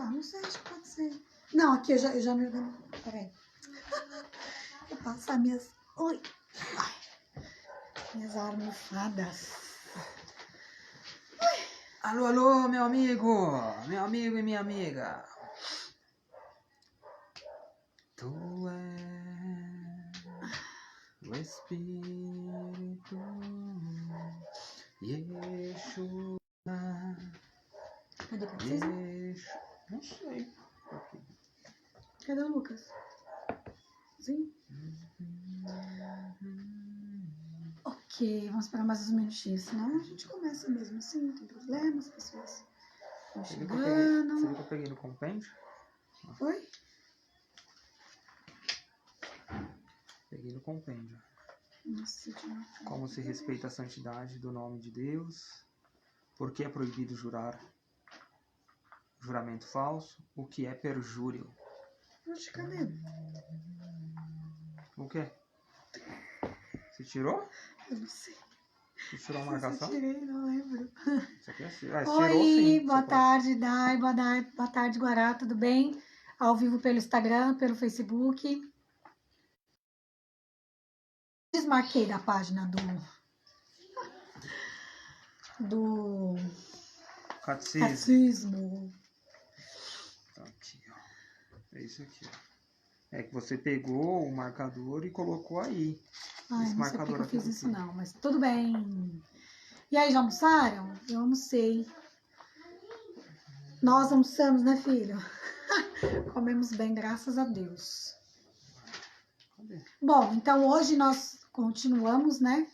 Ah, não sei, acho que pode ser. Não, aqui eu já me organizo. Peraí. Vou passar minhas... Oi. Ai. Minhas almofadas. Alô, alô, meu amigo e minha amiga. Tu és o Espírito Yeshua. Cadê o catecismo? Não sei. Cadê o Lucas? Sim? Ok, vamos esperar mais uns minutinhos, senão a gente começa mesmo assim, não tem problema, as pessoas vão Você chegando. viu que eu peguei no compêndio? Oi? Peguei no compêndio. Nossa, Como se respeita a santidade do nome de Deus? Por que é proibido jurar? Juramento falso? O que é perjúrio? Oxe, cadê? O quê? Você tirou? Eu não sei. Você tirou a Se marcação? eu tirei, não lembro. Isso aqui é assim. Ah, Oi, tirou sim. boa tarde, Dai, boa tarde, Guará, tudo bem? Ao vivo pelo Instagram, pelo Facebook. Desmarquei da página do catecismo. Tá aqui, ó. É isso aqui, ó. É que você pegou o marcador e colocou aí. Ai, Esse não sei porque marcador eu fiz aqui. isso não, mas tudo bem. E aí, já almoçaram? Eu almocei. Nós almoçamos, né, filho? Comemos bem, graças a Deus. Cadê? Bom, então hoje nós continuamos, né,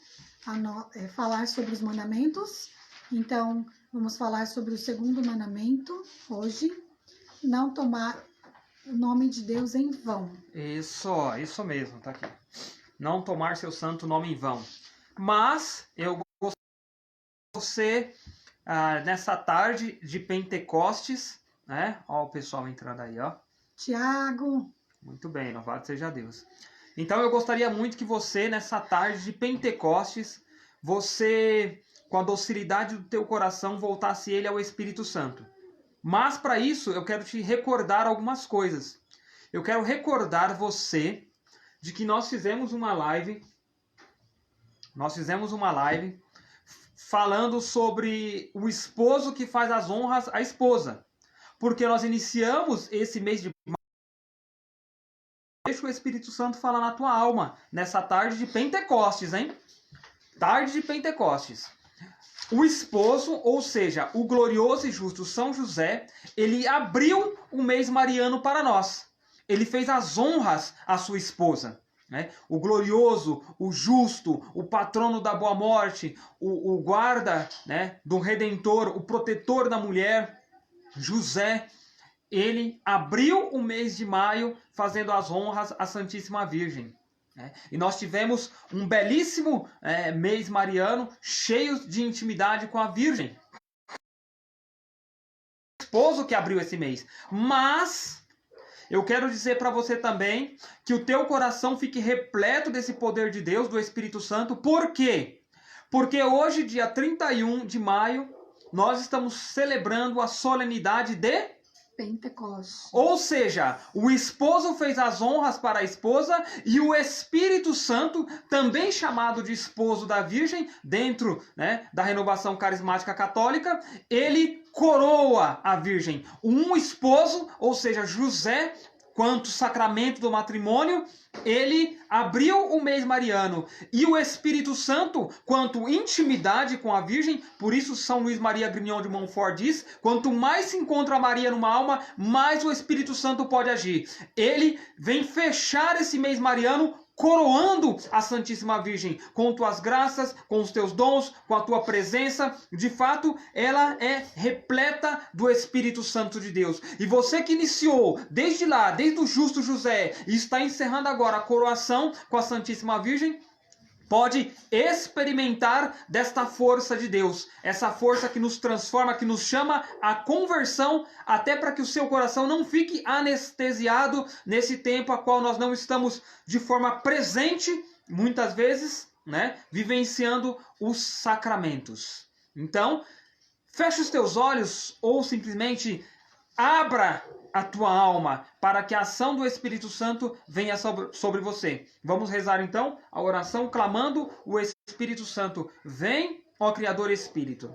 falar sobre os mandamentos. Então, vamos falar sobre o segundo mandamento hoje. Não tomar o nome de Deus em vão. Isso mesmo, tá aqui. Não tomar seu santo nome em vão. Mas eu gostaria de você, nessa tarde de Pentecostes, né? Ó, o pessoal entrando aí, ó. Tiago. Muito bem, louvado seja Deus. Então eu gostaria muito que você, nessa tarde de Pentecostes, você, com a docilidade do teu coração, voltasse ele ao Espírito Santo. Mas para isso eu quero te recordar algumas coisas. Eu quero recordar você de que nós fizemos uma live falando sobre o esposo que faz as honras à esposa. Porque nós iniciamos esse mês de maio. Deixa o Espírito Santo falar na tua alma nessa tarde de Pentecostes, hein? Tarde de Pentecostes. O esposo, ou seja, o glorioso e justo São José, ele abriu o mês mariano para nós. Ele fez as honras à sua esposa. Né? O glorioso, o justo, o patrono da boa morte, o guarda, né, do Redentor, o protetor da mulher, José, ele abriu o mês de maio fazendo as honras à Santíssima Virgem. E nós tivemos um belíssimo mês mariano, cheio de intimidade com a Virgem. O esposo que abriu esse mês. Mas eu quero dizer para você também que o teu coração fique repleto desse poder de Deus, do Espírito Santo. Por quê? Porque hoje, dia 31 de maio, nós estamos celebrando a solenidade de Pentecostes. Ou seja, o esposo fez as honras para a esposa e o Espírito Santo, também chamado de esposo da Virgem, dentro, né, da renovação carismática católica, ele coroa a Virgem. Um esposo, ou seja, José, quanto sacramento do matrimônio, ele abriu o mês mariano. E o Espírito Santo, quanto intimidade com a Virgem, por isso São Luís Maria Grignon de Montfort diz, quanto mais se encontra Maria numa alma, mais o Espírito Santo pode agir. Ele vem fechar esse mês mariano coroando a Santíssima Virgem com tuas graças, com os teus dons, com a tua presença. De fato, ela é repleta do Espírito Santo de Deus. E você que iniciou desde lá, desde o justo José, e está encerrando agora a coroação com a Santíssima Virgem, pode experimentar desta força de Deus, essa força que nos transforma, que nos chama à conversão, até para que o seu coração não fique anestesiado nesse tempo a qual nós não estamos de forma presente, muitas vezes, né, vivenciando os sacramentos. Então, fecha os teus olhos ou simplesmente Abra a tua alma para que a ação do Espírito Santo venha sobre você. Vamos rezar então a oração clamando o Espírito Santo. Vem, ó Criador Espírito.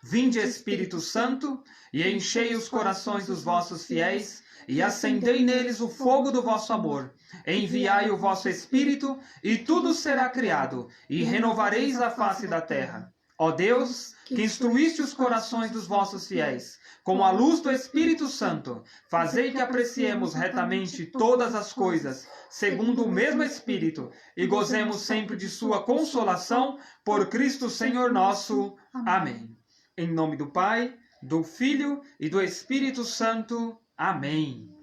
Vinde, Espírito Santo, e enchei os corações dos vossos fiéis, e acendei neles o fogo do vosso amor. Enviai o vosso Espírito, e tudo será criado, e renovareis a face da terra. Ó Deus, que instruíste os corações dos vossos fiéis, com a luz do Espírito Santo, fazei que apreciemos retamente todas as coisas, segundo o mesmo Espírito, e gozemos sempre de sua consolação, por Cristo Senhor nosso. Amém. Em nome do Pai, do Filho e do Espírito Santo. Amém.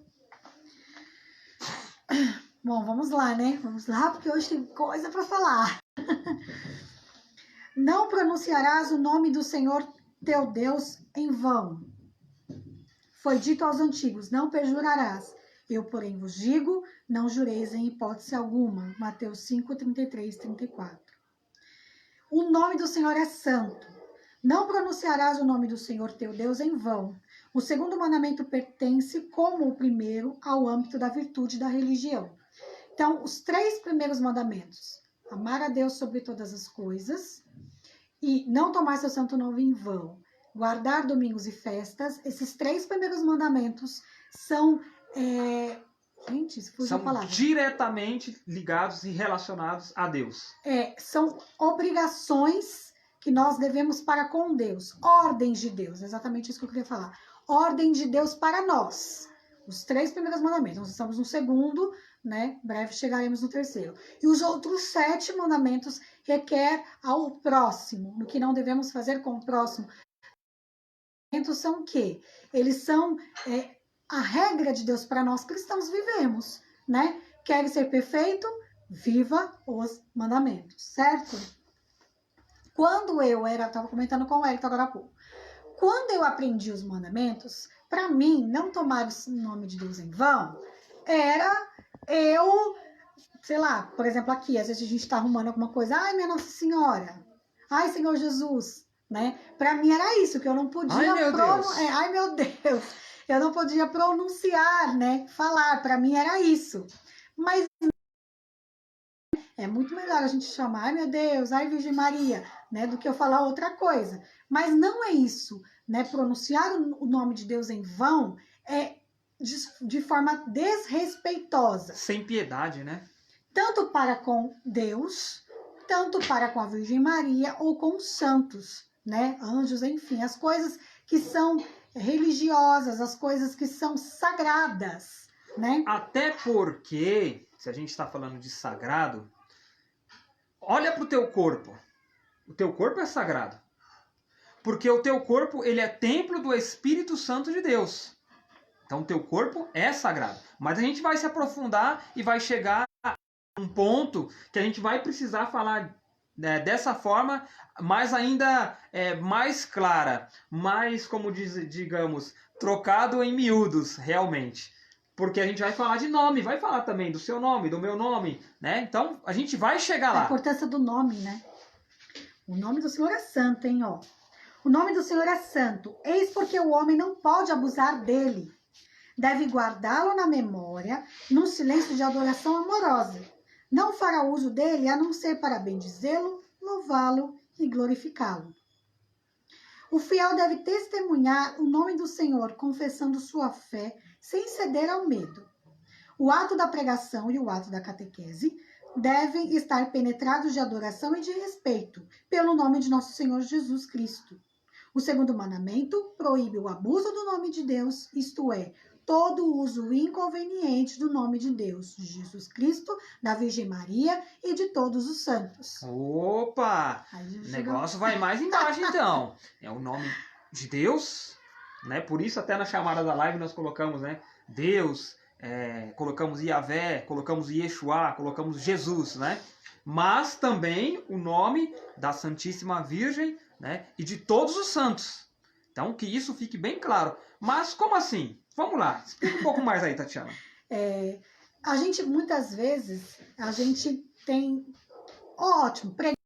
Bom, vamos lá, né? Vamos lá, porque hoje tem coisa para falar. Não pronunciarás o nome do Senhor teu Deus em vão. Foi dito aos antigos, não perjurarás. Eu, porém, vos digo, não jureis em hipótese alguma. Mateus 5, 33, 34. O nome do Senhor é santo. Não pronunciarás o nome do Senhor teu Deus em vão. O segundo mandamento pertence, como o primeiro, ao âmbito da virtude e da religião. Então, os 3 primeiros mandamentos, amar a Deus sobre todas as coisas e não tomar seu santo nome em vão, guardar domingos e festas, esses 3 primeiros mandamentos são, são diretamente ligados e relacionados a Deus. São obrigações que nós devemos para com Deus, ordens de Deus, exatamente isso que eu queria falar. Ordem de Deus para nós. Os 3 primeiros mandamentos. Nós estamos no segundo, né? Breve chegaremos no terceiro. E os outros 7 mandamentos requer ao próximo, o que não devemos fazer com o próximo. São o quê? Eles são a regra de Deus para nós cristãos vivemos, né? Quer ser perfeito? Viva os mandamentos, certo? Quando eu estava comentando com o Hélio agora há pouco, quando eu aprendi os mandamentos, para mim, não tomar o nome de Deus em vão, era eu, sei lá, por exemplo, aqui, às vezes a gente está arrumando alguma coisa, ai, minha Nossa Senhora, ai, Senhor Jesus, né? Para mim era isso, que eu não podia... Ai, meu Deus, eu não podia pronunciar, né? Falar, para mim era isso. Mas é muito melhor a gente chamar, ai meu Deus, ai Virgem Maria, né, do que eu falar outra coisa. Mas não é isso, né? Pronunciar o nome de Deus em vão é de forma desrespeitosa. Sem piedade, né? Tanto para com Deus, tanto para com a Virgem Maria ou com os santos, né? Anjos, enfim, as coisas que são religiosas, as coisas que são sagradas, né? Até porque, se a gente está falando de sagrado, olha para o teu corpo. O teu corpo é sagrado. Porque o teu corpo, ele é templo do Espírito Santo de Deus. Então, o teu corpo é sagrado. Mas a gente vai se aprofundar e vai chegar a um ponto que a gente vai precisar falar dessa forma, mas ainda mais clara, mais, como digamos, trocado em miúdos, realmente. Porque a gente vai falar de nome, vai falar também do seu nome, do meu nome, né? Então, a gente vai chegar lá. A importância do nome, né? O nome do Senhor é santo, hein, ó. O nome do Senhor é santo. Eis porque o homem não pode abusar dele. Deve guardá-lo na memória, num silêncio de adoração amorosa. Não fará uso dele a não ser para bendizê-lo, louvá-lo e glorificá-lo. O fiel deve testemunhar o nome do Senhor, confessando sua fé, sem ceder ao medo. O ato da pregação e o ato da catequese devem estar penetrados de adoração e de respeito pelo nome de nosso Senhor Jesus Cristo. O segundo mandamento proíbe o abuso do nome de Deus, isto é, todo o uso inconveniente do nome de Deus, de Jesus Cristo, da Virgem Maria e de todos os santos. Opa! O negócio vai mais embaixo, então. É o nome de Deus, né? Por isso até na chamada da live nós colocamos, né? Deus, colocamos Yahvé, colocamos Yeshua, colocamos Jesus, né? Mas também o nome da Santíssima Virgem, né? E de todos os santos. Então, que isso fique bem claro. Mas como assim? Vamos lá, explica um pouco mais aí, Tatiana. A gente, muitas vezes, a gente tem... Ótimo, pregar,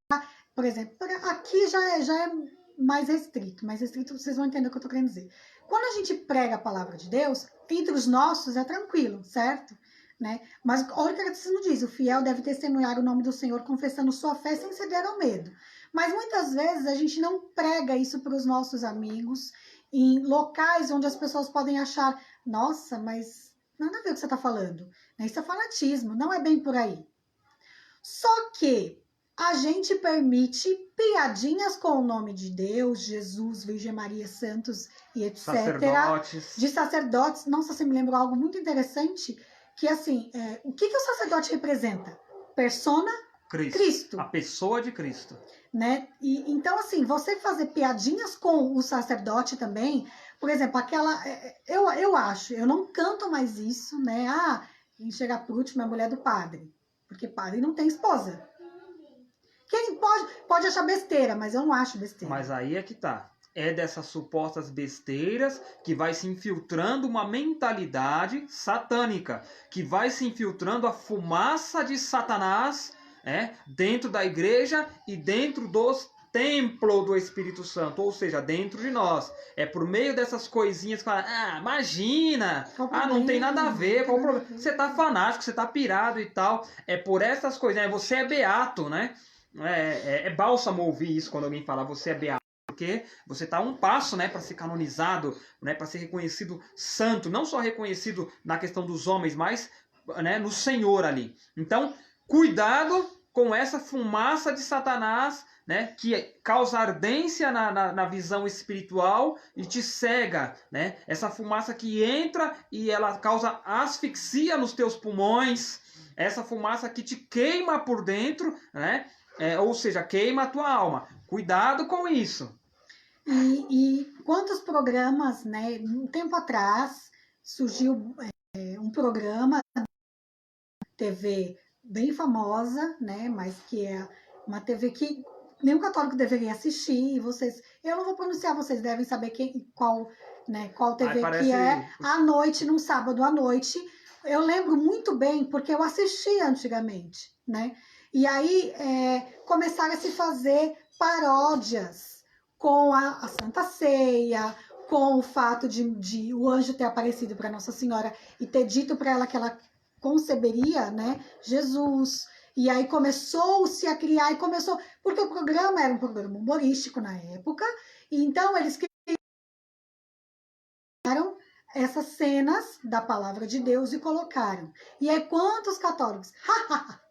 por exemplo, aqui já é mais restrito vocês vão entender o que eu estou querendo dizer. quando a gente prega a palavra de Deus, entre os nossos é tranquilo, certo? Né? Mas olha o que o catecismo diz, o fiel deve testemunhar o nome do Senhor confessando sua fé sem ceder ao medo. Mas muitas vezes a gente não prega isso para os nossos amigos, em locais onde as pessoas podem achar, nossa, mas nada a ver o que você está falando. Isso é fanatismo, não é bem por aí. Só que a gente permite piadinhas com o nome de Deus, Jesus, Virgem Maria, santos e etc. Sacerdotes. De sacerdotes. Nossa, você me lembrou algo muito interessante, que assim, o que o sacerdote representa? Persona Cristo. A pessoa de Cristo. Né? E, então, assim, você fazer piadinhas com o sacerdote também, por exemplo, aquela... Eu acho, eu não canto mais isso, né? Quem chegar por último é a mulher do padre. Porque padre não tem esposa. Quem pode achar besteira, mas eu não acho besteira. Mas aí é que tá. É dessas supostas besteiras que vai se infiltrando uma mentalidade satânica, que vai se infiltrando a fumaça de Satanás, dentro da igreja e dentro dos templos do Espírito Santo, ou seja, dentro de nós. É por meio dessas coisinhas que fala, imagina, não tem nada a ver, qual o problema? Você tá fanático, você tá pirado e tal. É por essas coisinhas, você é beato, né? É bálsamo ouvir isso quando alguém fala, você é beato. Porque você está a um passo, para ser canonizado, para ser reconhecido santo, não só reconhecido na questão dos homens, mas no Senhor ali. Então, cuidado com essa fumaça de Satanás, que causa ardência na visão espiritual e te cega, essa fumaça que entra e ela causa asfixia nos teus pulmões, essa fumaça que te queima por dentro, ou seja, queima a tua alma. Cuidado com isso. E quantos programas, um tempo atrás, surgiu um programa TV bem famosa, mas que é uma TV que nenhum católico deveria assistir, eu não vou pronunciar, vocês devem saber qual TV que é, à noite, num sábado à noite. Eu lembro muito bem, porque eu assistia antigamente, E aí começaram a se fazer paródias com a Santa Ceia, com o fato de o anjo ter aparecido para Nossa Senhora e ter dito para ela que ela conceberia, Jesus. E aí começou-se a criar, porque o programa era um programa humorístico na época, e então eles criaram essas cenas da palavra de Deus e colocaram. E aí quantos católicos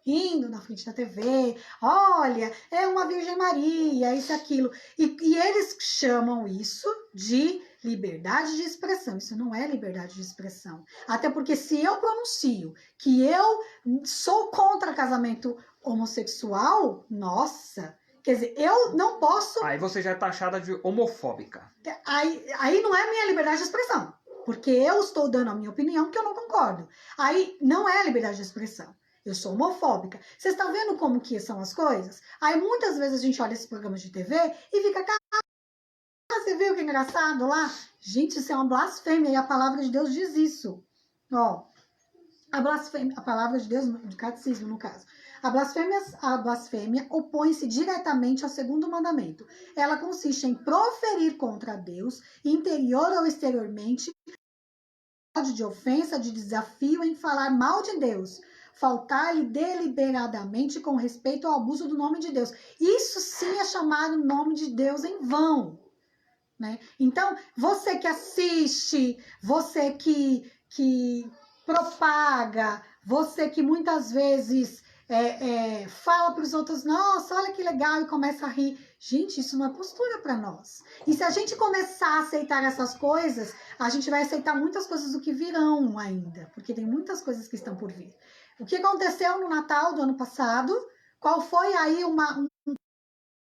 rindo na frente da TV, olha, é uma Virgem Maria, isso e aquilo. E eles chamam isso de liberdade de expressão. Isso não é liberdade de expressão. Até porque se eu pronuncio que eu sou contra casamento homossexual, nossa, quer dizer, eu não posso... Aí você já é taxada de homofóbica. Aí não é minha liberdade de expressão. Porque eu estou dando a minha opinião que eu não concordo. Aí não é liberdade de expressão. Eu sou homofóbica. Vocês estão vendo como que são as coisas? Aí muitas vezes a gente olha esses programas de TV e fica... Você viu que engraçado lá? Gente, isso é uma blasfêmia e a palavra de Deus diz isso. Ó, a palavra de Deus, do catecismo no caso. A blasfêmia opõe-se diretamente ao segundo mandamento. Ela consiste em proferir contra Deus, interior ou exteriormente, de ofensa, de desafio, em falar mal de Deus, faltar-lhe deliberadamente com respeito ao abuso do nome de Deus. Isso sim é chamar o nome de Deus em vão. Então, você que assiste, você que propaga, você que muitas vezes... fala para os outros, nossa, olha que legal, e começa a rir. Gente, isso não é postura para nós. E se a gente começar a aceitar essas coisas, a gente vai aceitar muitas coisas do que virão ainda, porque tem muitas coisas que estão por vir. O que aconteceu no Natal do ano passado? Qual foi aí um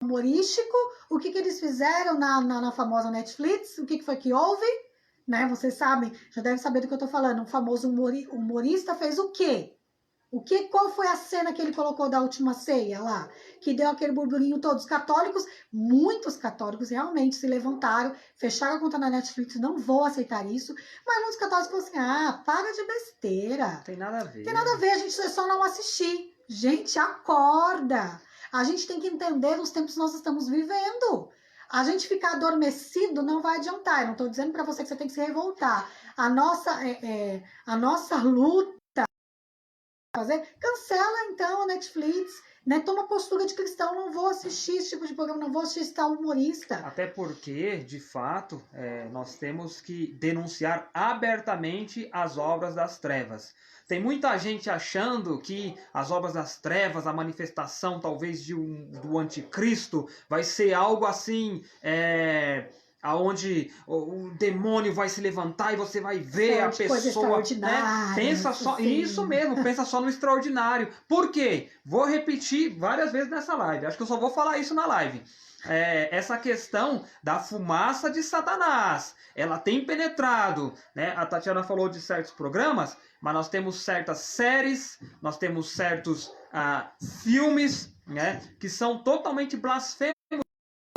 humorístico? O que eles fizeram na famosa Netflix? O que foi que houve? Vocês sabem, já devem saber do que eu estou falando. Um famoso humorista fez o quê? Qual foi a cena que ele colocou da última ceia lá? Que deu aquele burburinho todo. Os católicos, muitos católicos realmente se levantaram, fecharam a conta na Netflix, não vou aceitar isso. Mas muitos católicos falaram assim, para de besteira. Tem nada a ver. Tem nada a ver, a gente só não assistir. Gente, acorda. A gente tem que entender os tempos que nós estamos vivendo. a gente ficar adormecido não vai adiantar. Eu não estou dizendo para você que você tem que se revoltar. A nossa luta fazer, cancela então a Netflix, né? Toma postura de cristão, não vou assistir esse tipo de programa, não vou assistir tal humorista. Até porque, de fato, nós temos que denunciar abertamente as obras das trevas. Tem muita gente achando que as obras das trevas, a manifestação talvez do anticristo, vai ser algo assim, aonde o demônio vai se levantar e você vai ver a pessoa, né? Pensa só, isso mesmo, pensa só no extraordinário. Por quê? Vou repetir várias vezes nessa live, acho que eu só vou falar isso na live. Essa questão da fumaça de Satanás, ela tem penetrado, né? A Tatiana falou de certos programas, mas nós temos certas séries, nós temos certos filmes, né? Que são totalmente blasfêmicos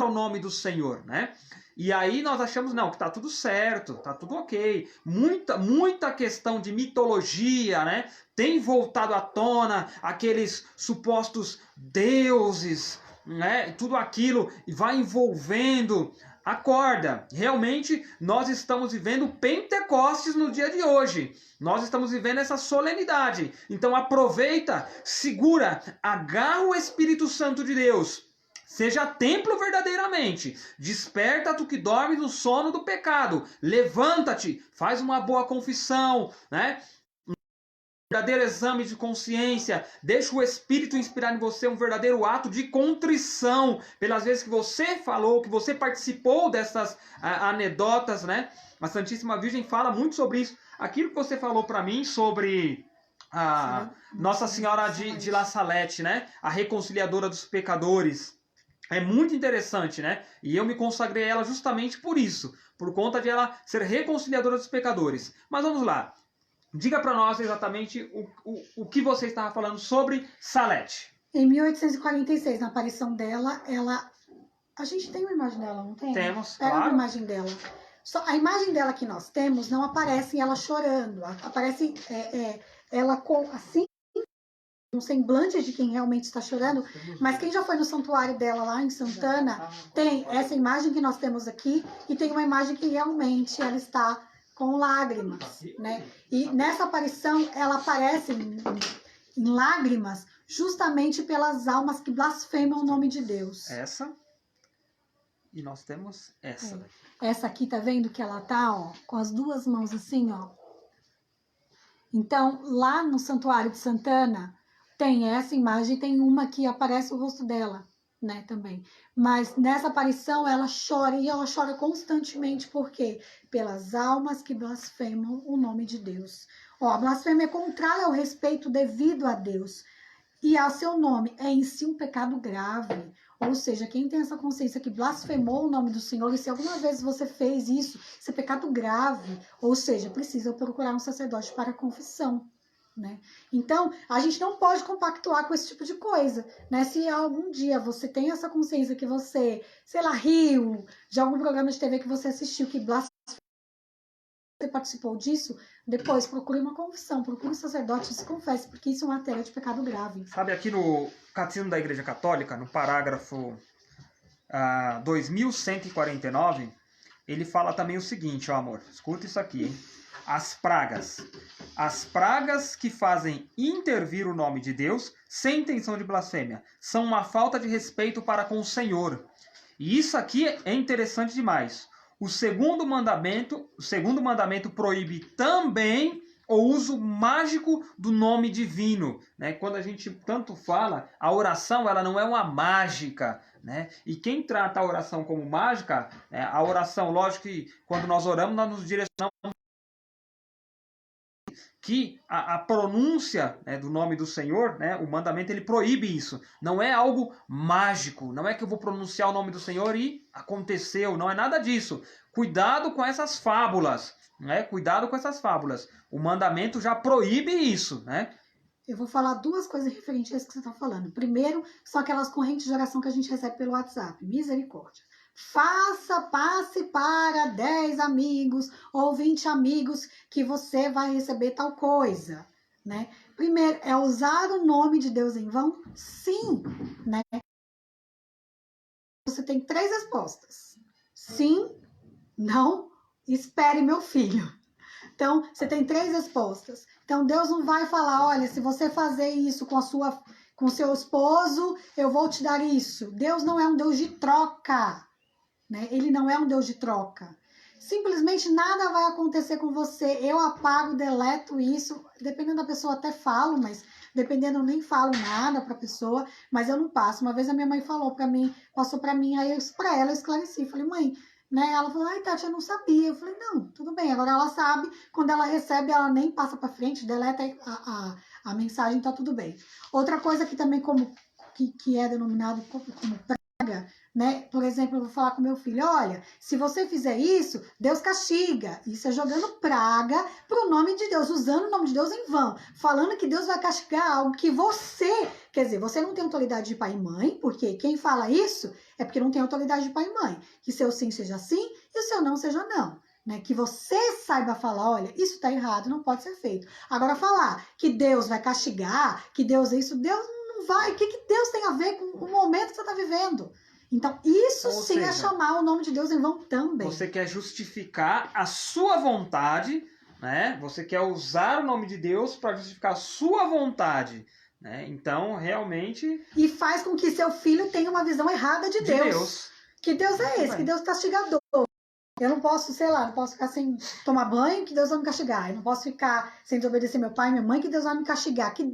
ao nome do Senhor, né? E aí nós achamos, não, que tá tudo certo, tá tudo ok. Muita questão de mitologia, né? Tem voltado à tona aqueles supostos deuses, né? Tudo aquilo e vai envolvendo. Acorda, realmente nós estamos vivendo Pentecostes no dia de hoje. Nós estamos vivendo essa solenidade. Então aproveita, segura, agarra o Espírito Santo de Deus. Seja templo verdadeiramente. Desperta tu que dormes no sono do pecado. Levanta-te, faz uma boa confissão, né? Um verdadeiro exame de consciência. Deixa o Espírito inspirar em você um verdadeiro ato de contrição pelas vezes que você falou, que você participou dessas anedotas, né? A Santíssima Virgem fala muito sobre isso. Aquilo que você falou para mim sobre a Nossa Senhora de La Salette, né? A reconciliadora dos pecadores. É muito interessante, né? E eu me consagrei a ela justamente por isso, por conta de ela ser reconciliadora dos pecadores. Mas vamos lá. Diga para nós exatamente o que você estava falando sobre Salete. Em 1846, na aparição dela, a gente tem uma imagem dela, não tem? Temos, Pega claro. uma imagem dela. Só a imagem dela que nós temos não aparece ela chorando. Aparece ela com assim, um semblante de quem realmente está chorando, mas quem já foi no santuário dela lá em Santana, tem essa imagem que nós temos aqui e tem uma imagem que realmente ela está com lágrimas, né? E nessa aparição ela aparece em lágrimas justamente pelas almas que blasfemam o nome de Deus. Essa. E nós temos essa. Essa aqui, tá vendo que ela tá, ó, com as duas mãos assim, ó. Então, lá no Santuário de Santana, tem essa imagem, tem uma que aparece o rosto dela, né, também. Mas nessa aparição ela chora, e ela chora constantemente, por quê? Pelas almas que blasfemam o nome de Deus. Ó, a blasfêmia é contrária ao respeito devido a Deus e ao seu nome. É em si um pecado grave. Ou seja, quem tem essa consciência que blasfemou o nome do Senhor, e se alguma vez você fez isso, isso é pecado grave. Ou seja, precisa procurar um sacerdote para confissão. Né? Então, a gente não pode compactuar com esse tipo de coisa, né? Se algum dia você tem essa consciência que você, sei lá, riu de algum programa de TV que você assistiu, que você participou disso, depois procure uma confissão, procure um sacerdote e se confesse, porque isso é uma matéria de pecado grave. Sabe, aqui no Catecismo da Igreja Católica, no parágrafo 2149, ele fala também o seguinte, ó amor, escuta isso aqui, hein? As pragas que fazem intervir o nome de Deus sem intenção de blasfêmia são uma falta de respeito para com o Senhor. E isso aqui é interessante demais. O segundo mandamento proíbe também o uso mágico do nome divino, né? Quando a gente tanto fala, a oração ela não é uma mágica, né? E quem trata a oração como mágica, a oração, lógico que quando nós oramos, nós nos direcionamos que a pronúncia, né, do nome do Senhor, né, o mandamento, ele proíbe isso. Não é algo mágico. Não é que eu vou pronunciar o nome do Senhor e aconteceu. Não é nada disso. Cuidado com essas fábulas. Né? Cuidado com essas fábulas. O mandamento já proíbe isso. Né? Eu vou falar duas coisas referentes a isso que você está falando. Primeiro, são aquelas correntes de oração que a gente recebe pelo WhatsApp. Misericórdia. Passe para 10 amigos ou 20 amigos que você vai receber tal coisa, né? Primeiro, é usar o nome de Deus em vão? Sim, né? Você tem 3 respostas. sim, não, espere meu filho. Então, você tem 3 respostas. Então, Deus não vai falar, olha, se você fazer isso com seu esposo, eu vou te dar isso. Deus não é um Deus de troca, né? Ele não é um Deus de troca. Simplesmente nada vai acontecer com você. Eu apago, deleto isso. Dependendo da pessoa, até falo, mas dependendo, eu nem falo nada pra pessoa, mas eu não passo. Uma vez a minha mãe passou pra mim, aí pra ela eu esclareci. Falei, mãe, né? Ela falou, ai, Tati, eu não sabia. Eu falei, não, tudo bem. Agora ela sabe, quando ela recebe, ela nem passa pra frente, deleta a mensagem, tá tudo bem. Outra coisa que também que é denominado como praga, né? Por exemplo, eu vou falar com meu filho, olha, se você fizer isso, Deus castiga. Isso é jogando praga pro nome de Deus, usando o nome de Deus em vão, falando que Deus vai castigar algo que você, quer dizer, você não tem autoridade de pai e mãe, porque quem fala isso é porque não tem autoridade de pai e mãe. Que seu sim seja sim e o seu não seja não. Né? Que você saiba falar, olha, isso está errado, não pode ser feito. Agora falar que Deus vai castigar, que Deus é isso, Deus não vai. O que Deus tem a ver com o momento que você está vivendo? Então, isso Ou sim seja, é chamar o nome de Deus em vão também. Você quer justificar a sua vontade, né? Você quer usar o nome de Deus para justificar a sua vontade. Né? Então, realmente... E faz com que seu filho tenha uma visão errada de Deus. Que Deus é esse, que Deus é castigador. Eu não posso, sei lá, não posso ficar sem tomar banho, que Deus vai me castigar. Eu não posso ficar sem desobedecer meu pai e minha mãe, que Deus vai me castigar. Que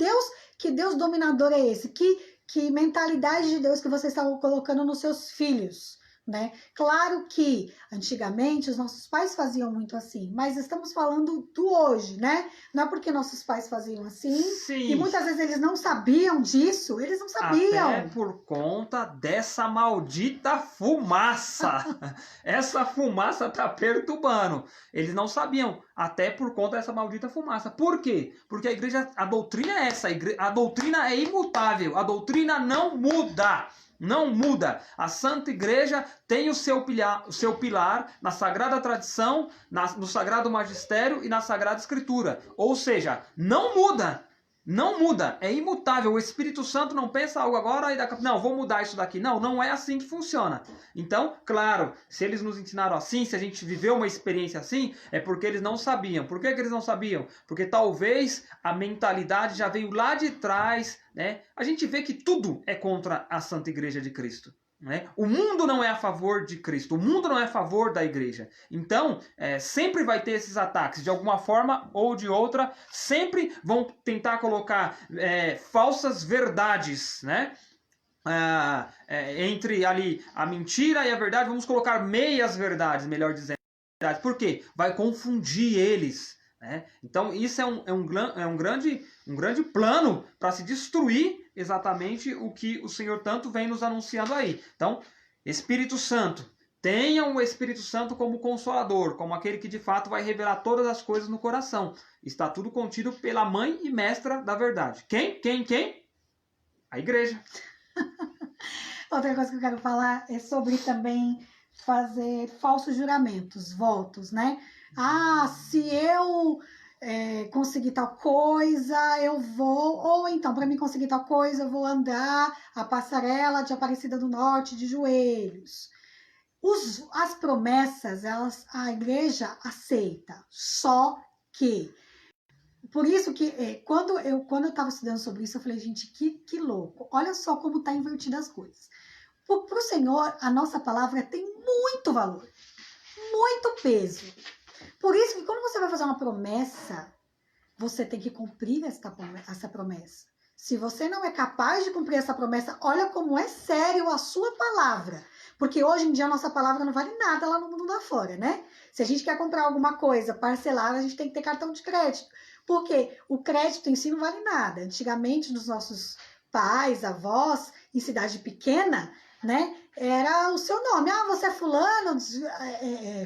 Deus dominador é esse? Que mentalidade de Deus que você está colocando nos seus filhos? Né? Claro que antigamente os nossos pais faziam muito assim, mas estamos falando do hoje, né? Não é porque nossos pais faziam assim, Sim. E muitas vezes eles não sabiam disso, eles não sabiam. Até por conta dessa maldita fumaça. Essa fumaça tá perturbando. Eles não sabiam, até por conta dessa maldita fumaça. Por quê? Porque a igreja, a doutrina é essa, a doutrina é imutável, a doutrina não muda. Não muda. A Santa Igreja tem o seu pilar na Sagrada Tradição, no Sagrado Magistério e na Sagrada Escritura. Ou seja, não muda. Não muda. É imutável. O Espírito Santo não pensa algo agora e daqui a pouco, não, vou mudar isso daqui. Não, não é assim que funciona. Então, claro, se eles nos ensinaram assim, se a gente viveu uma experiência assim, é porque eles não sabiam. Por que eles não sabiam? Porque talvez a mentalidade já veio lá de trás, né? A gente vê que tudo é contra a Santa Igreja de Cristo. Né? O mundo não é a favor de Cristo, o mundo não é a favor da igreja. Então, sempre vai ter esses ataques, de alguma forma ou de outra, sempre vão tentar colocar falsas verdades, né? Entre ali a mentira e a verdade, vamos colocar meias verdades, melhor dizendo. Por quê? Vai confundir eles. Né? Então, isso é um grande plano para se destruir exatamente o que o Senhor tanto vem nos anunciando aí. Então, Espírito Santo, tenham o Espírito Santo como consolador, como aquele que de fato vai revelar todas as coisas no coração. Está tudo contido pela mãe e mestra da verdade. Quem? A igreja. Outra coisa que eu quero falar é sobre também fazer falsos juramentos, votos, né? Ah, se eu conseguir tal coisa, eu vou... Ou então, para mim conseguir tal coisa, eu vou andar a passarela de Aparecida do Norte de joelhos. As promessas, a igreja aceita, só que... Por isso que quando eu estava estudando sobre isso, eu falei, gente, que louco. Olha só como está invertido as coisas. Para o Senhor, a nossa palavra tem muito valor, muito peso. Por isso que quando você vai fazer uma promessa, você tem que cumprir essa promessa. Se você não é capaz de cumprir essa promessa, olha como é sério a sua palavra. Porque hoje em dia a nossa palavra não vale nada lá no mundo lá fora, né? Se a gente quer comprar alguma coisa parcelada, a gente tem que ter cartão de crédito. Porque o crédito em si não vale nada. Antigamente, nos nossos pais, avós, em cidade pequena, né? Era o seu nome. Ah, você é fulano,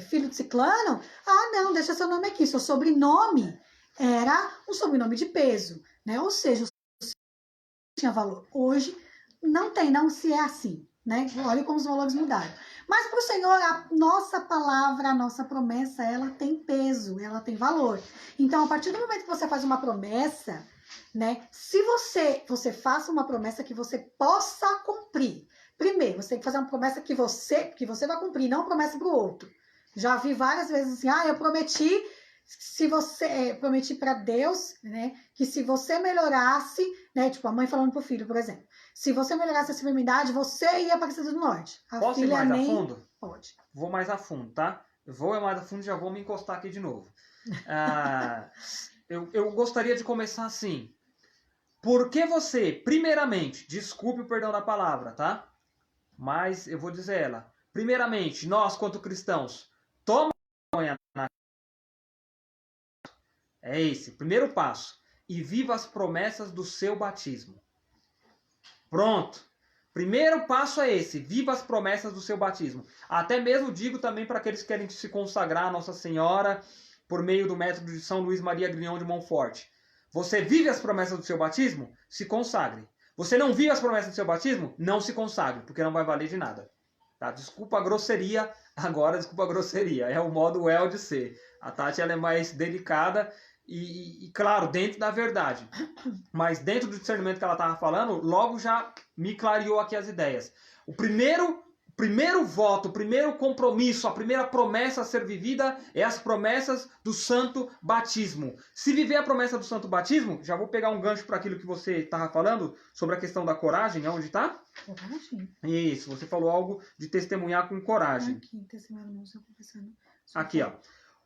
filho de ciclano? Ah, não, deixa seu nome aqui. Seu sobrenome era um sobrenome de peso, né? Ou seja, o tinha valor. Hoje não tem, não se é assim, né? Olha como os valores mudaram. Mas para o Senhor, a nossa palavra, a nossa promessa, ela tem peso, ela tem valor. Então, a partir do momento que você faz uma promessa, né? Se você faça uma promessa que você possa cumprir, primeiro, você tem que fazer uma promessa que você vai cumprir, não uma promessa para o outro. Já vi várias vezes assim, eu prometi, prometi para Deus, né, que se você melhorasse, né, tipo a mãe falando pro filho, por exemplo, se você melhorasse essa enfermidade, você ia para Aparecida do Norte. Posso ir mais a fundo? Pode. Vou mais a fundo, tá? Eu vou mais a fundo e já vou me encostar aqui de novo. Eu gostaria de começar assim. Por que você, primeiramente, desculpe o perdão da palavra, tá? Mas eu vou dizer ela. Primeiramente, nós, quanto cristãos, toma vergonha na... É esse, primeiro passo. E viva as promessas do seu batismo. Pronto. Primeiro passo é esse, viva as promessas do seu batismo. Até mesmo digo também para aqueles que querem se consagrar a Nossa Senhora por meio do método de São Luís Maria Grignon de Montfort. Você vive as promessas do seu batismo? Se consagre. Você não vive as promessas do seu batismo? Não se consagre, porque não vai valer de nada. Tá? Desculpa a grosseria, agora desculpa a grosseria. É o modo well de ser. A Tati ela é mais delicada e, claro, dentro da verdade. Mas dentro do discernimento que ela estava falando, logo já me clareou aqui as ideias. O primeiro voto, o primeiro compromisso, a primeira promessa a ser vivida é as promessas do santo batismo. Se viver a promessa do santo batismo, já vou pegar um gancho para aquilo que você estava falando, sobre a questão da coragem, onde está? Coragem? Isso, você falou algo de testemunhar com coragem. Aqui, testemunhar no seu confessando. Aqui, ó.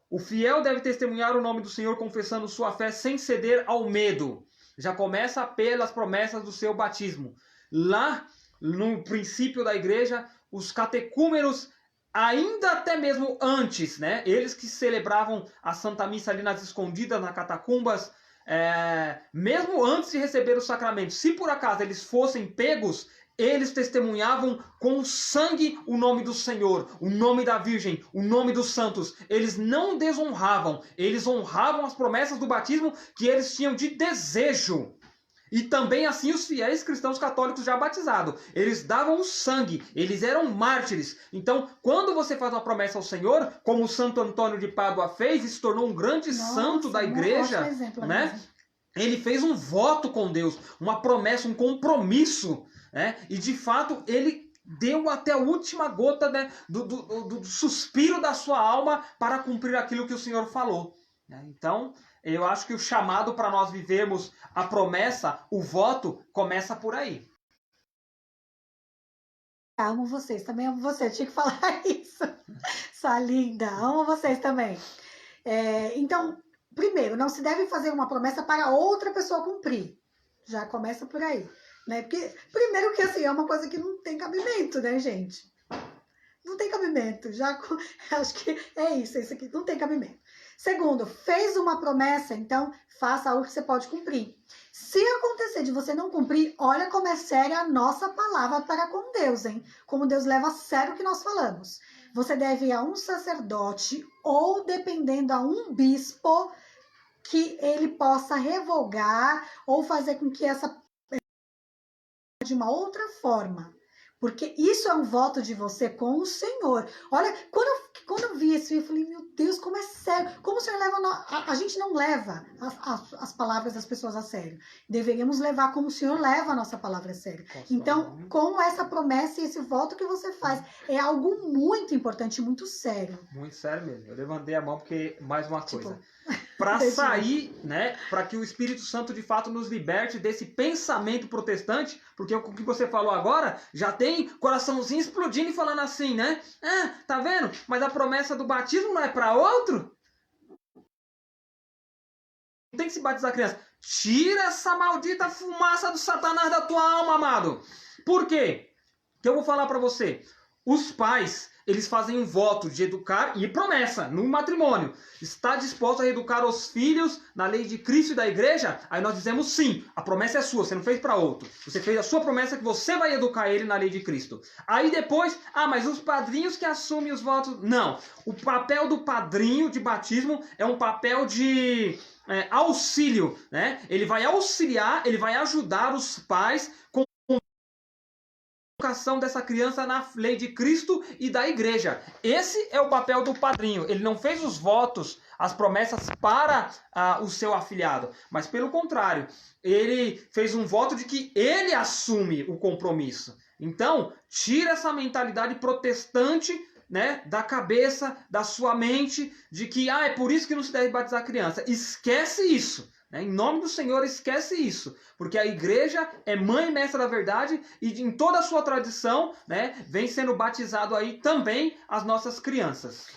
O fiel deve testemunhar o nome do Senhor confessando sua fé sem ceder ao medo. Já começa pelas promessas do seu batismo. Lá, no princípio da igreja, os catecúmenos, ainda até mesmo antes, né? Eles que celebravam a Santa Missa ali nas escondidas, nas catacumbas, mesmo antes de receber o sacramento, se por acaso eles fossem pegos, eles testemunhavam com sangue o nome do Senhor, o nome da Virgem, o nome dos santos. Eles não desonravam, eles honravam as promessas do batismo que eles tinham de desejo. E também assim os fiéis cristãos católicos já batizados. Eles davam o sangue, eles eram mártires. Então, quando você faz uma promessa ao Senhor, como o Santo Antônio de Pádua fez e se tornou um grande santo da igreja, né? Ele fez um voto com Deus, uma promessa, um compromisso, né? E de fato ele deu até a última gota, né, do suspiro da sua alma para cumprir aquilo que o Senhor falou, né? Então, eu acho que o chamado para nós vivermos a promessa, o voto, começa por aí. Amo vocês, também amo você, tinha que falar isso. Sua linda, amo vocês também. Então, primeiro, não se deve fazer uma promessa para outra pessoa cumprir. Já começa por aí, né? Porque, primeiro que assim, é uma coisa que não tem cabimento, né, gente? Não tem cabimento. Acho que é isso aqui, não tem cabimento. Segundo, fez uma promessa, então faça algo que você pode cumprir. Se acontecer de você não cumprir, olha como é séria a nossa palavra para com Deus, hein? Como Deus leva a sério o que nós falamos. Você deve ir a um sacerdote ou, dependendo, a um bispo que ele possa revogar ou fazer com que essa de uma outra forma. Porque isso é um voto de você com o Senhor. Olha, quando eu vi isso, eu falei, meu Deus, como é sério. Como o Senhor leva... A gente não leva as palavras das pessoas a sério. Deveríamos levar como o Senhor leva a nossa palavra a sério. Então, com essa promessa e esse voto que você faz, é algo muito importante, muito sério. Muito sério mesmo. Eu levantei a mão porque, mais uma coisa... Para sair, né, para que o Espírito Santo de fato nos liberte desse pensamento protestante, porque o que você falou agora já tem coraçãozinho explodindo e falando assim, né? Tá vendo? Mas a promessa do batismo não é para outro? Não tem que se batizar a criança. Tira essa maldita fumaça do Satanás da tua alma, amado. Por quê? Que eu vou falar para você. Os pais, eles fazem um voto de educar e promessa no matrimônio. Está disposto a educar os filhos na lei de Cristo e da igreja? Aí nós dizemos sim, a promessa é sua, você não fez para outro. Você fez a sua promessa que você vai educar ele na lei de Cristo. Aí depois, mas os padrinhos que assumem os votos... Não, o papel do padrinho de batismo é um papel de auxílio, né? Ele vai auxiliar, ele vai ajudar os pais com educação dessa criança na lei de Cristo e da igreja. Esse é o papel do padrinho. Ele não fez os votos, as promessas para o seu afilhado, mas pelo contrário, ele fez um voto de que ele assume o compromisso. Então, tira essa mentalidade protestante, né, da cabeça, da sua mente, de que é por isso que não se deve batizar criança. Esquece isso. Né? Em nome do Senhor, esquece isso. Porque a igreja é mãe e mestra da verdade e em toda a sua tradição, né, vem sendo batizado aí também as nossas crianças.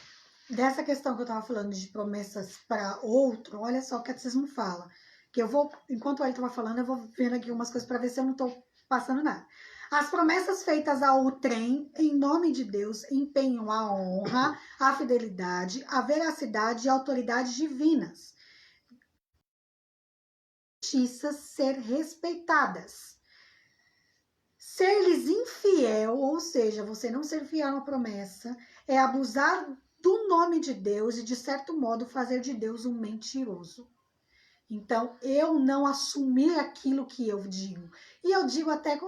Dessa questão que eu estava falando de promessas para outro, olha só o que vocês não falam. Que eu vou, enquanto ele estava falando, eu vou vendo aqui umas coisas para ver se eu não estou passando nada. As promessas feitas ao trem, em nome de Deus, empenham a honra, a fidelidade, a veracidade e a autoridade divinas. Justiças ser respeitadas. Ser-lhes infiel, ou seja, você não ser fiel a uma promessa, é abusar do nome de Deus e, de certo modo, fazer de Deus um mentiroso. Então, eu não assumir aquilo que eu digo. E eu digo até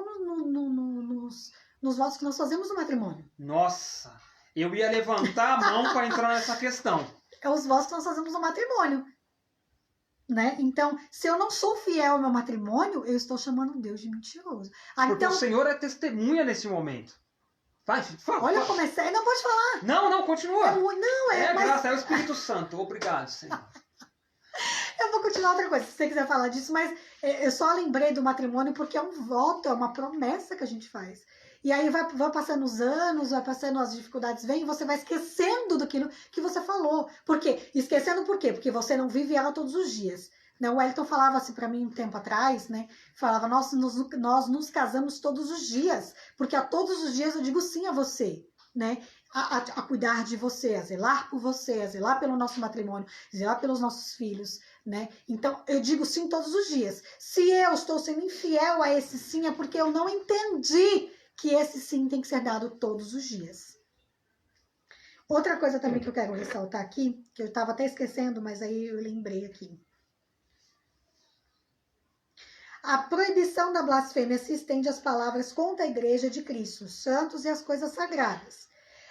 nos votos que nós fazemos no matrimônio. Nossa, eu ia levantar a mão para entrar nessa questão. É os votos que nós fazemos no matrimônio. Né? Então, se eu não sou fiel ao meu matrimônio, eu estou chamando Deus de mentiroso. Porque então, o Senhor é testemunha nesse momento. Vai, fala. Olha, eu comecei. Não pode falar. Não, continua. Mas... graça, é o Espírito Santo. Obrigado, Senhor. Eu vou continuar outra coisa, se você quiser falar disso, mas eu só lembrei do matrimônio porque é um voto, é uma promessa que a gente faz. E aí vai passando os anos, vai passando as dificuldades, vem e você vai esquecendo daquilo que você falou. Por quê? Esquecendo por quê? Porque você não vive ela todos os dias. Né? O Wellington falava assim para mim um tempo atrás, né? Falava, nós nos casamos todos os dias, porque a todos os dias eu digo sim a você, né? A cuidar de você, a zelar por você, a zelar pelo nosso matrimônio, a zelar pelos nossos filhos, né? Então, eu digo sim todos os dias. Se eu estou sendo infiel a esse sim, é porque eu não entendi que esse sim tem que ser dado todos os dias. Outra coisa também que eu quero ressaltar aqui, que eu estava até esquecendo, mas aí eu lembrei aqui. A proibição da blasfêmia se estende às palavras contra a igreja de Cristo, os santos e as coisas sagradas.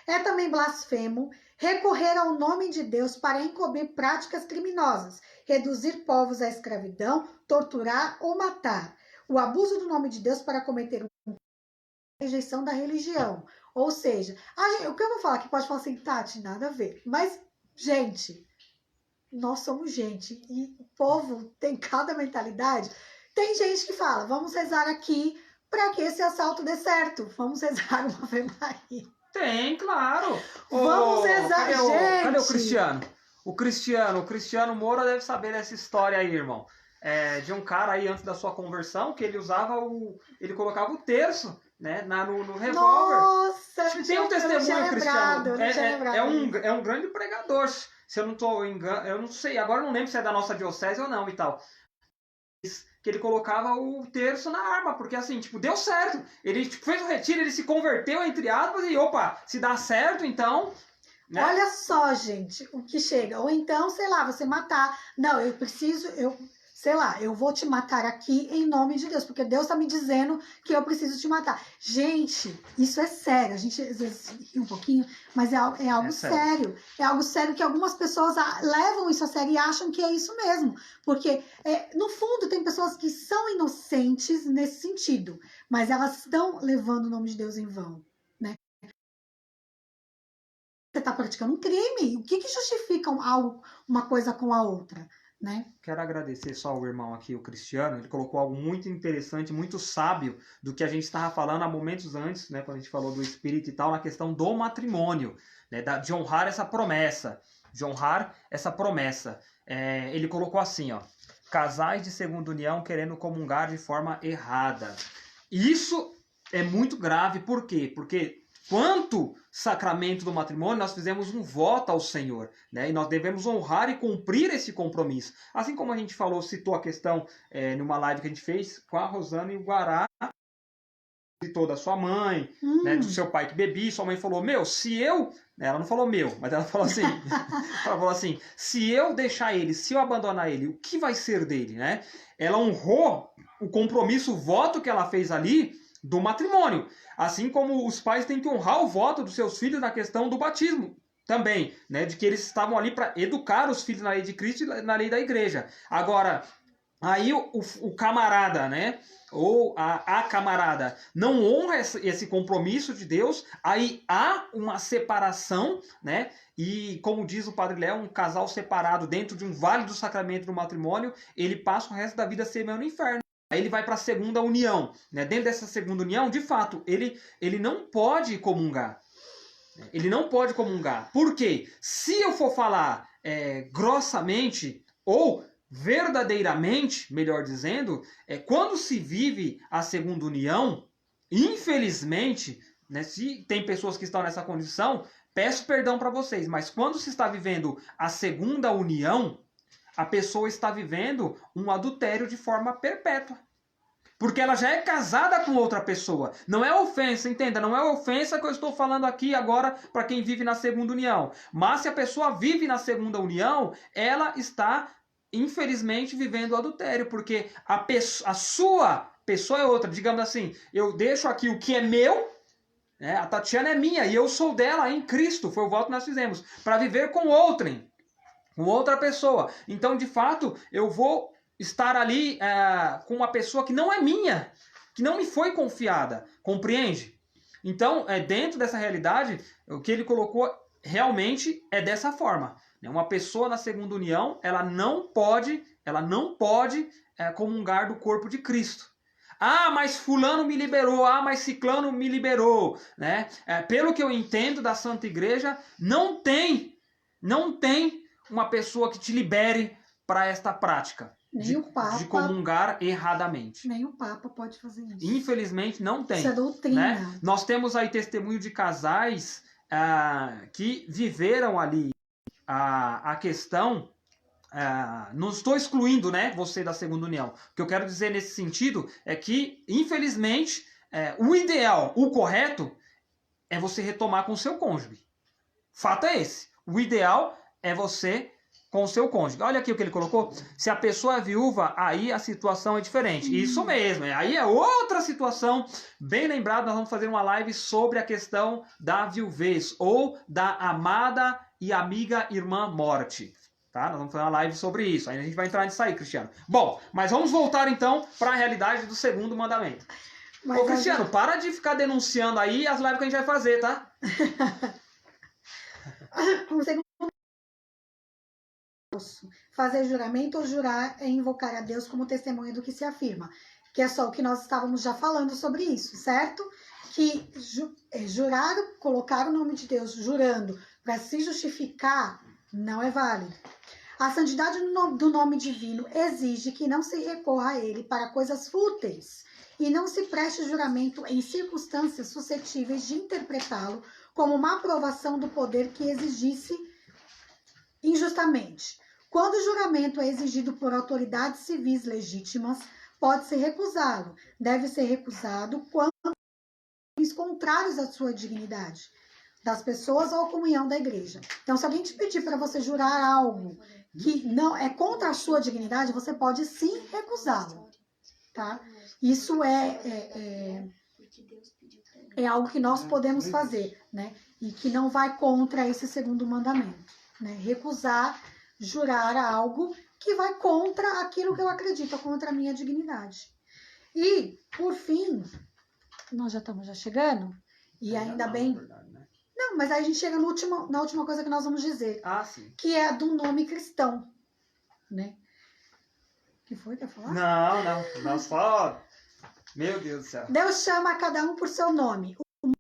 É também blasfemo recorrer ao nome de Deus para encobrir práticas criminosas, reduzir povos à escravidão, torturar ou matar. O abuso do nome de Deus para cometer rejeição da religião. Ou seja, o que eu vou falar aqui pode falar assim, Tati, nada a ver. Mas, gente, nós somos gente e o povo tem cada mentalidade. Tem gente que fala, vamos rezar aqui para que esse assalto dê certo. Vamos rezar uma Ave Maria. Tem, claro. Vamos rezar, gente. Cadê o Cristiano? O Cristiano Moura deve saber dessa história aí, irmão. De um cara aí antes da sua conversão que ele usava ele colocava o terço, né, no revólver. Nossa, tem um testemunho, Cristiano. É um grande pregador. Se eu não estou enganado, eu não sei, agora eu não lembro se é da nossa diocese ou não e tal. Que ele colocava o terço na arma, porque assim, tipo, deu certo. Ele fez o retiro, ele se converteu, entre aspas, e opa, se dá certo, então... Né? Olha só, gente, o que chega. Ou então, sei lá, você matar. Não, eu vou te matar aqui em nome de Deus, porque Deus está me dizendo que eu preciso te matar. Gente, isso é sério. A gente às vezes ri um pouquinho, mas é algo sério. É algo sério que algumas pessoas levam isso a sério e acham que é isso mesmo. Porque, no fundo, tem pessoas que são inocentes nesse sentido, mas elas estão levando o nome de Deus em vão. Né? Você está praticando um crime. O que justifica uma coisa com a outra? Né? Quero agradecer só ao irmão aqui, o Cristiano. Ele colocou algo muito interessante, muito sábio do que a gente estava falando há momentos antes, né, quando a gente falou do espírito e tal, na questão do matrimônio, né, de honrar essa promessa. Ele colocou assim, ó, casais de segunda união querendo comungar de forma errada. Isso é muito grave, por quê? Porque quanto sacramento do matrimônio, nós fizemos um voto ao Senhor, né? E nós devemos honrar e cumprir esse compromisso. Assim como a gente citou a questão numa live que a gente fez com a Rosana e o Guará, citou da sua mãe, né, do seu pai que bebia, sua mãe falou, ela não falou meu, mas ela falou assim, se eu deixar ele, se eu abandonar ele, o que vai ser dele, né? Ela honrou o compromisso, o voto que ela fez ali, do matrimônio, assim como os pais têm que honrar o voto dos seus filhos na questão do batismo também, né, de que eles estavam ali para educar os filhos na lei de Cristo e na lei da igreja. Agora, aí o camarada, né? Ou a camarada não honra esse compromisso de Deus, aí há uma separação, né? E como diz o Padre Léo, um casal separado dentro de um vale do sacramento do matrimônio, ele passa o resto da vida semendo no inferno. Aí ele vai para a segunda união, né? Dentro dessa segunda união, de fato, ele não pode comungar. Ele não pode comungar. Por quê? Se eu for falar grossamente ou verdadeiramente, melhor dizendo, quando se vive a segunda união, infelizmente, né, se tem pessoas que estão nessa condição, peço perdão para vocês, mas quando se está vivendo a segunda união, a pessoa está vivendo um adultério de forma perpétua. Porque ela já é casada com outra pessoa. Não é ofensa, entenda, não é ofensa que eu estou falando aqui agora para quem vive na segunda união. Mas se a pessoa vive na segunda união, ela está, infelizmente, vivendo o adultério. Porque a sua pessoa é outra. Digamos assim, eu deixo aqui o que é meu, né? A Tatiana é minha e eu sou dela em Cristo. Foi o voto que nós fizemos. Para viver com outrem, com outra pessoa. Então, de fato, eu vou estar ali com uma pessoa que não é minha, que não me foi confiada, compreende? Então, dentro dessa realidade, o que ele colocou realmente é dessa forma. Uma pessoa na segunda união, ela não pode comungar do corpo de Cristo. Ah, mas fulano me liberou, ah, mas ciclano me liberou, né? Pelo que eu entendo da Santa Igreja, não tem uma pessoa que te libere para esta prática. Nem o Papa, de comungar erradamente. Nem o Papa pode fazer isso. Infelizmente não tem. Isso é doutrina. Né? Nós temos aí testemunho de casais que viveram ali a questão. Não estou excluindo, né, você da segunda união. O que eu quero dizer nesse sentido é que, infelizmente, o ideal, o correto, é você retomar com o seu cônjuge. Fato é esse. O ideal é você com o seu cônjuge. Olha aqui o que ele colocou. Se a pessoa é viúva, aí a situação é diferente. Isso mesmo. Aí é outra situação. Bem lembrado, nós vamos fazer uma live sobre a questão da viuvez ou da amada e amiga irmã morte. Tá? Nós vamos fazer uma live sobre isso. Aí a gente vai entrar nisso aí, Cristiano. Bom, mas vamos voltar então para a realidade do segundo mandamento. Mas, ô, Cristiano, para de ficar denunciando aí as lives que a gente vai fazer, tá? O segundo fazer juramento ou jurar é invocar a Deus como testemunha do que se afirma, que é só o que nós estávamos já falando sobre isso, certo? Que jurar, colocar o nome de Deus jurando para se justificar não é válido. A santidade do nome divino exige que não se recorra a ele para coisas fúteis e não se preste juramento em circunstâncias suscetíveis de interpretá-lo como uma aprovação do poder que exigisse injustamente. Quando o juramento é exigido por autoridades civis legítimas, pode-se recusá-lo. Deve ser recusado quando contrários à sua dignidade, das pessoas ou à comunhão da igreja. Então, se alguém te pedir para você jurar algo que não é contra a sua dignidade, você pode sim recusá-lo, tá? Isso é algo que nós podemos fazer, né? E que não vai contra esse segundo mandamento, né? Recusar jurar algo que vai contra aquilo que eu acredito, contra a minha dignidade. E, por fim, nós já estamos chegando, e ainda bem... Não, mas aí a gente chega na última coisa que nós vamos dizer, que é a do nome cristão, né? O que foi? Quer falar? Não, só... Meu Deus do céu. Deus chama cada um por seu nome. O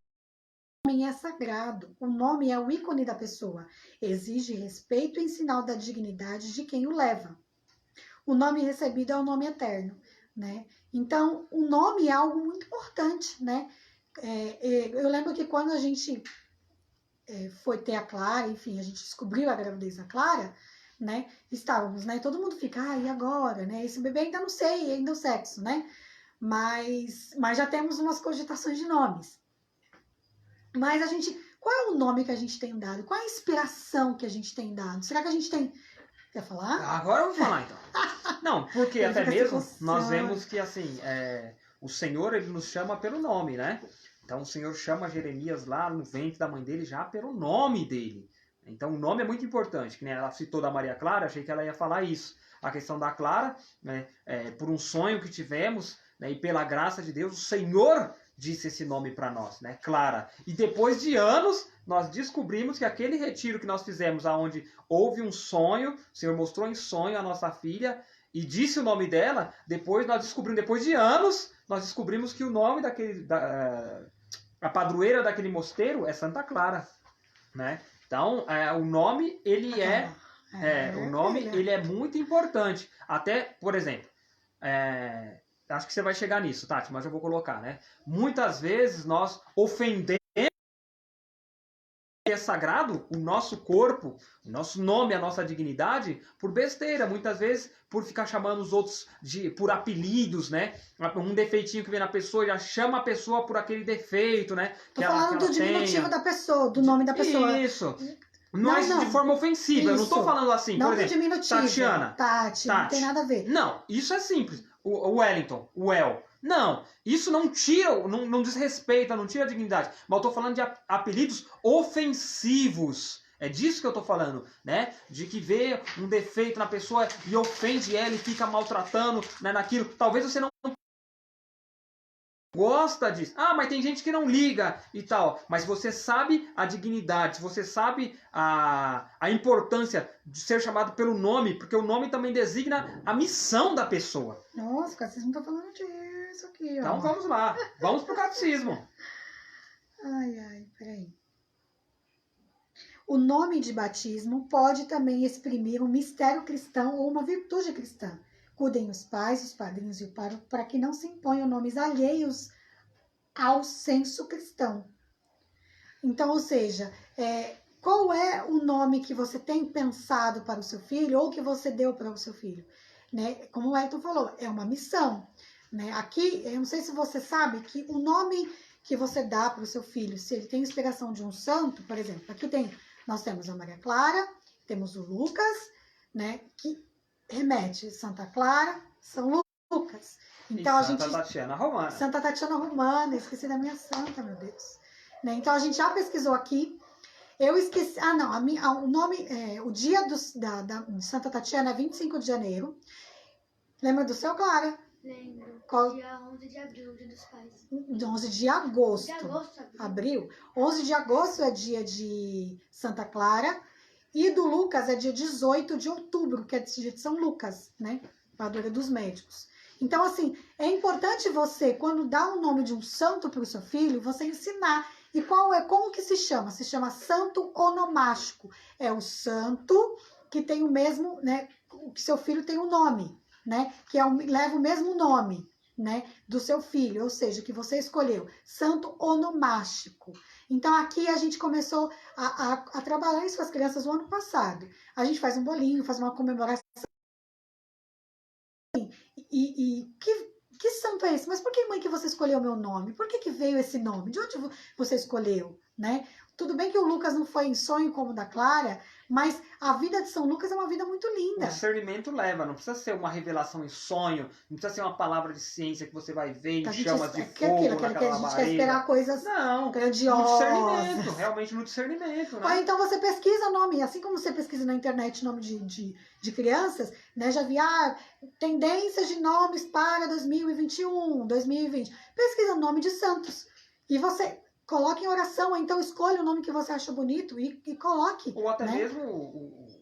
nome é sagrado. O nome é o ícone da pessoa. Exige respeito em sinal da dignidade de quem o leva. O nome recebido é o nome eterno, né? Então, o nome é algo muito importante, né? Eu lembro que quando a gente foi ter a Clara, enfim, a gente descobriu a gravidez da Clara, né? Estávamos, né? Todo mundo fica, e agora, né? Esse bebê ainda não sei, ainda o sexo, né? Mas já temos umas cogitações de nomes. Mas qual é o nome que a gente tem dado? Qual é a inspiração que a gente tem dado? Será que a gente tem... Quer falar? Agora eu vou falar, então. Não, porque até mesmo nós vemos que, assim, o Senhor, ele nos chama pelo nome, né? Então o Senhor chama Jeremias lá no ventre da mãe dele já pelo nome dele. Então o nome é muito importante. Que nem ela citou da Maria Clara, achei que ela ia falar isso. a questão da Clara, né, por um sonho que tivemos, né, e pela graça de Deus, o Senhor disse esse nome para nós, né, Clara. E depois de anos, nós descobrimos que aquele retiro que nós fizemos, aonde houve um sonho, o Senhor mostrou em sonho a nossa filha e disse o nome dela, depois nós descobrimos, depois de anos, nós descobrimos que o nome a padroeira daquele mosteiro é Santa Clara, né? Então, o nome, ele ele é muito importante. Até, por exemplo, acho que você vai chegar nisso, Tati, mas eu vou colocar, né? Muitas vezes nós ofendemos é sagrado, o nosso corpo, o nosso nome, a nossa dignidade, por besteira, muitas vezes por ficar chamando os outros por apelidos, né? Um defeitinho que vem na pessoa, já chama a pessoa por aquele defeito, né? Tô falando do diminutivo da pessoa, do nome da pessoa. Isso. Não é de forma ofensiva, isso. Eu não tô falando assim, não por exemplo, diminutivo. Tatiana. Tati, não tem nada a ver. Não, isso é simples. O Wellington, o El. Não, isso não tira, não desrespeita, não tira a dignidade. Mas eu tô falando de apelidos ofensivos. É disso que eu tô falando, né? De que vê um defeito na pessoa e ofende ela e fica maltratando, né, naquilo. Talvez você não gosta disso. Ah, mas tem gente que não liga e tal. Mas você sabe a dignidade, você sabe a importância de ser chamado pelo nome, porque o nome também designa a missão da pessoa. Nossa, cara, vocês não estão falando disso aqui, ó. Então vamos lá, vamos pro catecismo. Ai, peraí. O nome de batismo pode também exprimir um mistério cristão ou uma virtude cristã. Cuidem os pais, os padrinhos e o pároco para que não se imponham nomes alheios ao senso cristão. Então, ou seja, qual é o nome que você tem pensado para o seu filho ou que você deu para o seu filho? Né? Como o Elton falou, é uma missão. Né? Aqui, eu não sei se você sabe que o nome que você dá para o seu filho, se ele tem inspiração de um santo, por exemplo, aqui nós temos a Maria Clara, temos o Lucas, né, que remete Santa Clara, São Lucas. Então, Santa Tatiana Romana. Santa Tatiana Romana, esqueci da minha santa, meu Deus. Né? Então, a gente já pesquisou aqui. Eu esqueci. O nome. O dia de Santa Tatiana é 25 de janeiro. Lembra do seu, Clara? Lembro. Dia 11 de abril, dia dos pais. 11 de agosto. Abril. 11 de agosto é dia de Santa Clara. E do Lucas é dia 18 de outubro, que é dia de São Lucas, né? Padroeira dos médicos. Então, assim, é importante você, quando dá o nome de um santo para o seu filho, você ensinar. E como que se chama? Se chama santo onomástico. É o santo que tem o mesmo, né? Que seu filho tem o nome, né? Que leva o mesmo nome, né? Do seu filho, ou seja, que você escolheu. Santo onomástico. Então, aqui a gente começou a trabalhar isso com as crianças no ano passado. A gente faz um bolinho, faz uma comemoração. Que santo é esse? Mas por que, mãe, que você escolheu o meu nome? Por que veio esse nome? De onde você escolheu, né? Tudo bem que o Lucas não foi em sonho como o da Clara, mas a vida de São Lucas é uma vida muito linda. O discernimento leva, não precisa ser uma revelação em sonho, não precisa ser uma palavra de ciência que você vai ver em chamas de fogo naquela labareda. A gente quer esperar coisas grandiosas. No discernimento, realmente no discernimento. Né? Ou então você pesquisa nome, assim como você pesquisa na internet nome de crianças, né? Já vi tendências de nomes para 2021, 2020. Pesquisa nome de santos. E você coloque em oração, ou então escolha o nome que você acha bonito e coloque. Ou até mesmo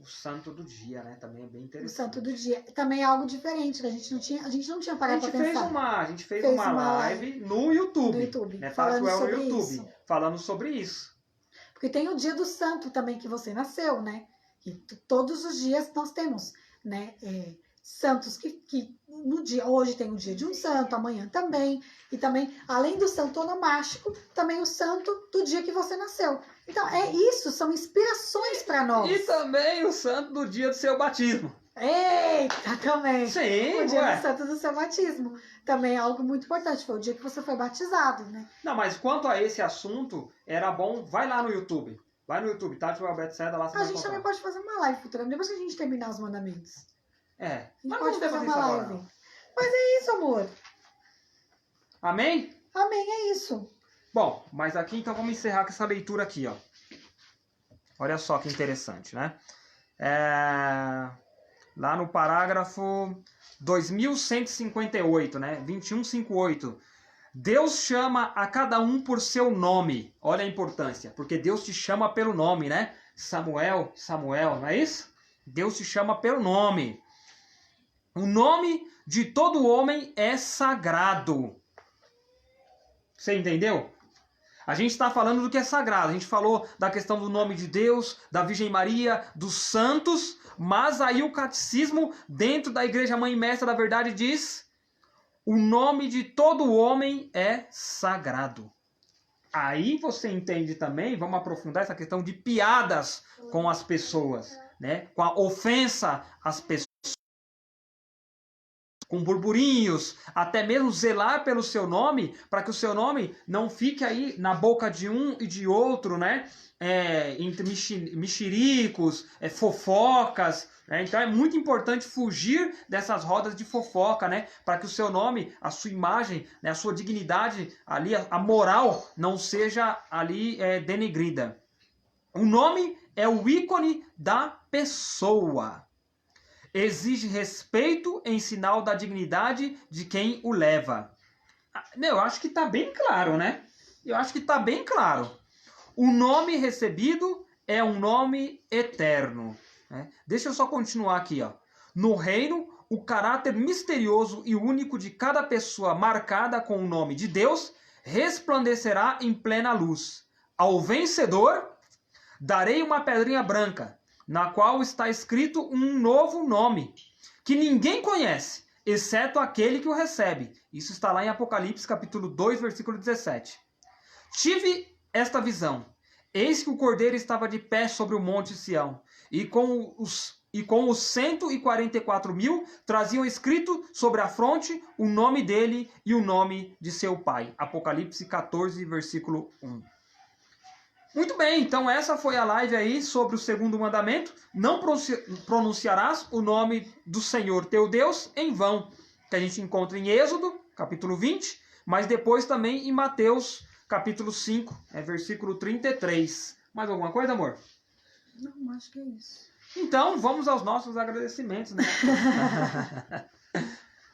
o santo do dia, né? Também é bem interessante. O santo do dia. Também é algo diferente, né? A gente não tinha parado para pensar. A gente fez uma live no YouTube. No YouTube. Né? Falando sobre no YouTube, isso. falando sobre isso. Porque tem o dia do santo também que você nasceu, né? E todos os dias nós temos, né? Santos que no dia, hoje tem o dia de um santo, amanhã também, e também, além do santo onomástico, também o santo do dia que você nasceu. Então, isso, são inspirações para nós. E também o santo do dia do seu batismo. Eita, também. Sim, o dia do santo do seu batismo. Também é algo muito importante, foi o dia que você foi batizado, né? Não, mas quanto a esse assunto, era bom, vai lá no YouTube. Vai no YouTube, Tati Alberto Seda, lá você vai A gente também pode fazer uma live futura, depois que a gente terminar os mandamentos. Mas pode fazer uma live. Mas é isso, amor. Amém? Amém, é isso. Bom, mas aqui então vamos encerrar com essa leitura aqui, ó. Olha só que interessante, né? lá no parágrafo 2158, né? 2158. Deus chama a cada um por seu nome. Olha a importância, porque Deus te chama pelo nome, né? Samuel, Samuel, não é isso? Deus te chama pelo nome. O nome de todo homem é sagrado. Você entendeu? A gente está falando do que é sagrado. A gente falou da questão do nome de Deus, da Virgem Maria, dos santos, mas aí o catecismo, dentro da Igreja Mãe Mestra da Verdade, diz: o nome de todo homem é sagrado. Aí você entende também, vamos aprofundar essa questão de piadas com as pessoas, né? Com a ofensa às pessoas, com burburinhos, até mesmo zelar pelo seu nome, para que o seu nome não fique aí na boca de um e de outro, né? Entre mexericos, fofocas, né? Então é muito importante fugir dessas rodas de fofoca, né? Para que o seu nome, a sua imagem, né? A sua dignidade, ali, a moral não seja ali denegrida. O nome é o ícone da pessoa. Exige respeito em sinal da dignidade de quem o leva. Eu acho que está bem claro, né? Eu acho que está bem claro. O nome recebido é um nome eterno, né? Deixa eu só continuar aqui, ó. No reino, o caráter misterioso e único de cada pessoa marcada com o nome de Deus resplandecerá em plena luz. Ao vencedor, darei uma pedrinha branca, na qual está escrito um novo nome, que ninguém conhece, exceto aquele que o recebe. Isso está lá em Apocalipse, capítulo 2, versículo 17. Tive esta visão. Eis que o Cordeiro estava de pé sobre o monte Sião, e com os 144.000 traziam escrito sobre a fronte o nome dele e o nome de seu pai. Apocalipse 14, versículo 1. Muito bem, então essa foi a live aí sobre o segundo mandamento. Não pronunciarás o nome do Senhor teu Deus em vão, que a gente encontra em Êxodo, capítulo 20, mas depois também em Mateus, capítulo 5, versículo 33. Mais alguma coisa, amor? Não, acho que é isso. Então, vamos aos nossos agradecimentos, né?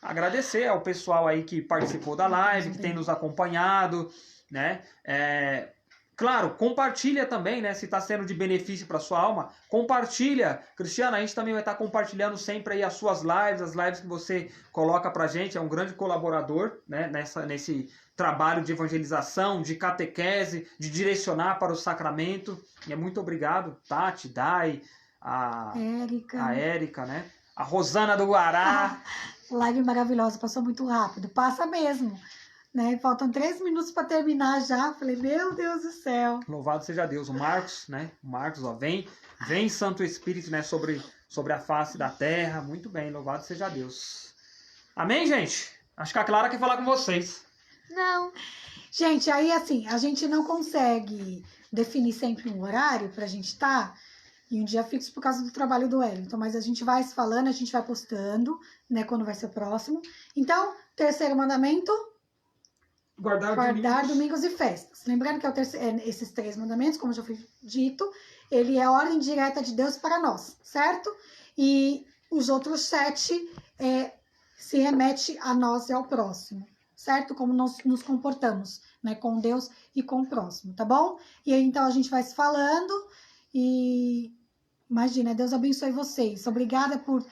Agradecer ao pessoal aí que participou da live, que tem nos acompanhado, né? Claro, compartilha também, né? Se está sendo de benefício para sua alma, compartilha. Cristiana, a gente também vai estar compartilhando sempre aí as suas lives, as lives que você coloca pra gente. É um grande colaborador, né? Nesse trabalho de evangelização, de catequese, de direcionar para o sacramento. E muito obrigado, Tati, Dai, a Érica, né? A Rosana do Guará. Live maravilhosa, passou muito rápido. Passa mesmo. Né? Faltam 3 minutos para terminar já. Falei, meu Deus do céu. Louvado seja Deus. O Marcos, né? O Marcos, ó, vem Santo Espírito, né? Sobre a face da terra. Muito bem, louvado seja Deus. Amém, gente? Acho que a Clara quer falar com vocês. Não. Gente, aí assim, a gente não consegue definir sempre um horário pra gente estar em um dia fixo por causa do trabalho do Wellington, mas a gente vai se falando, a gente vai postando, né? Quando vai ser o próximo. Então, terceiro mandamento... Guardar domingos e festas. Lembrando que esses 3 mandamentos, como já foi dito, ele é a ordem direta de Deus para nós, certo? E os outros 7 se remete a nós e ao próximo, certo? Como nós nos comportamos, né, com Deus e com o próximo, tá bom? E aí, então, a gente vai se falando e imagina, Deus abençoe vocês. Obrigada por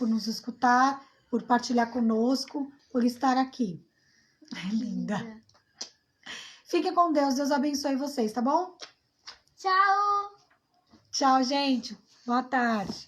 nos escutar, por partilhar conosco, por estar aqui. Linda. Fiquem com Deus. Deus abençoe vocês, tá bom? Tchau. Tchau, gente. Boa tarde.